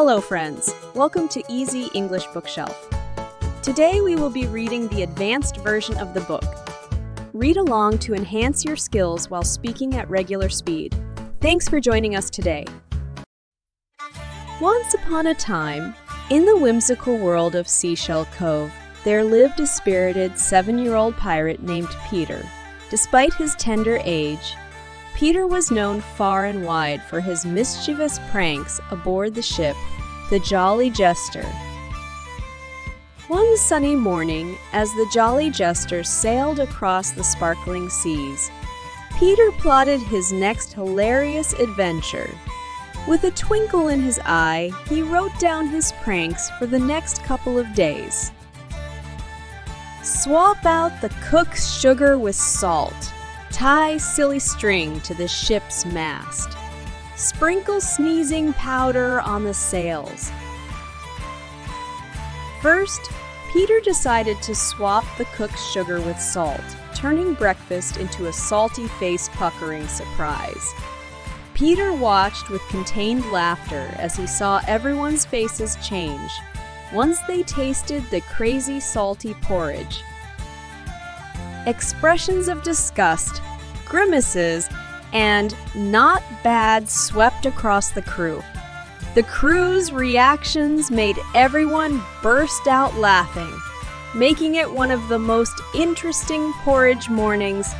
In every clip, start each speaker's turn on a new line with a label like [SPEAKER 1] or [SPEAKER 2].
[SPEAKER 1] Hello friends, welcome to Easy English Bookshelf. Today we will be reading the advanced version of the book. Read along to enhance your skills while speaking at regular speed. Thanks for joining us today. Once upon a time, in the whimsical world of Seashell Cove, there lived a spirited 7-year-old pirate named Peter. Despite his tender age, Peter was known far and wide for his mischievous pranks aboard the ship, the Jolly Jester. One sunny morning, as the Jolly Jester sailed across the sparkling seas, Peter plotted his next hilarious adventure. With a twinkle in his eye, he wrote down his pranks for the next couple of days. Swap out the cook's sugar with salt. Tie silly string to the ship's mast. Sprinkle sneezing powder on the sails. First, Peter decided to swap the cook's sugar with salt, turning breakfast into a salty face-puckering surprise. Peter watched with contained laughter as he saw everyone's faces change once they tasted the crazy salty porridge. Expressions of disgust, grimaces, and not bad swept across the crew. The crew's reactions made everyone burst out laughing, making it one of the most interesting porridge mornings.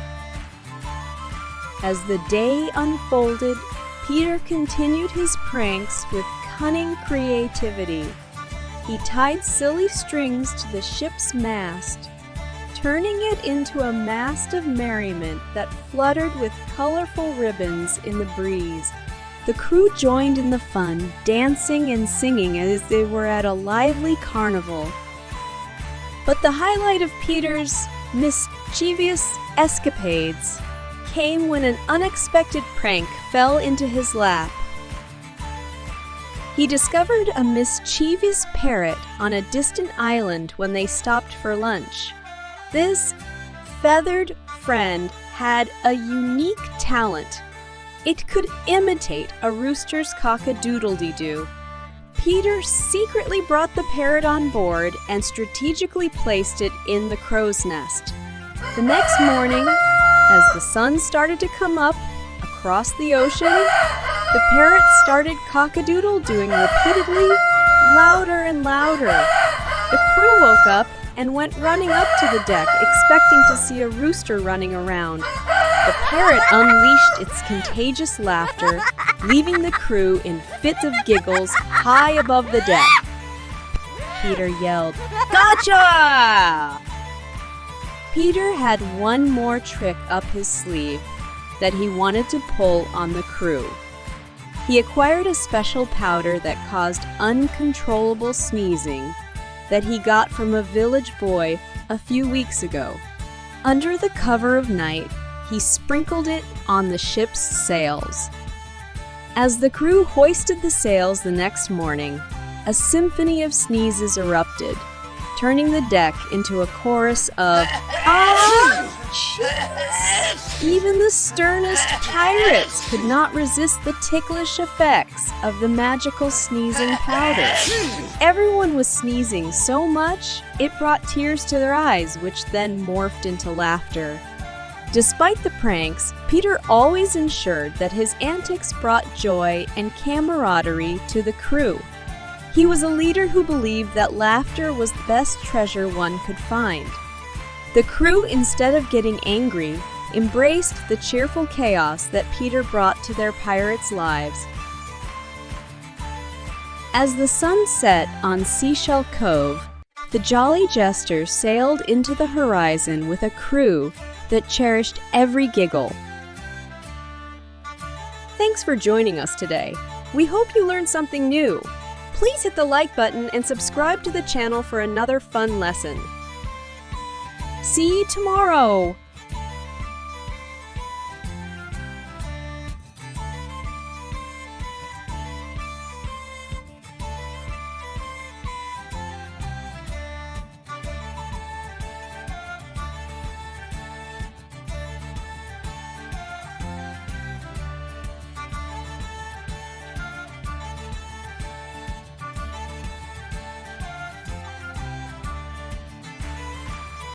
[SPEAKER 1] As the day unfolded, Peter continued his pranks with cunning creativity. He tied silly strings to the ship's mast, turning it into a mast of merriment that fluttered with colorful ribbons in the breeze. The crew joined in the fun, dancing and singing as they were at a lively carnival. But the highlight of Peter's mischievous escapades came when an unexpected prank fell into his lap. He discovered a mischievous parrot on a distant island when they stopped for lunch. This feathered friend had a unique talent. It could imitate a rooster's cock-a-doodle-dee-doo. Peter secretly brought the parrot on board and strategically placed it in the crow's nest. The next morning, as the sun started to come up across the ocean, the parrot started cock-a-doodle-dooing repeatedly, louder and louder. The crew woke up and went running up to the deck, expecting to see a rooster running around. The parrot unleashed its contagious laughter, leaving the crew in fits of giggles high above the deck. Peter yelled, "Gotcha!" Peter had one more trick up his sleeve that he wanted to pull on the crew. He acquired a special powder that caused uncontrollable sneezing that he got from a village boy a few weeks ago. Under the cover of night, he sprinkled it on the ship's sails. As the crew hoisted the sails the next morning, a symphony of sneezes erupted, turning the deck into a chorus of "Ah!" Even the sternest pirates could not resist the ticklish effects of the magical sneezing powder. Everyone was sneezing so much, it brought tears to their eyes, which then morphed into laughter. Despite the pranks, Peter always ensured that his antics brought joy and camaraderie to the crew. He was a leader who believed that laughter was the best treasure one could find. The crew, instead of getting angry, embraced the cheerful chaos that Peter brought to their pirates' lives. As the sun set on Seashell Cove, the Jolly Jester sailed into the horizon with a crew that cherished every giggle. Thanks for joining us today. We hope you learned something new. Please hit the like button and subscribe to the channel for another fun lesson. See you tomorrow!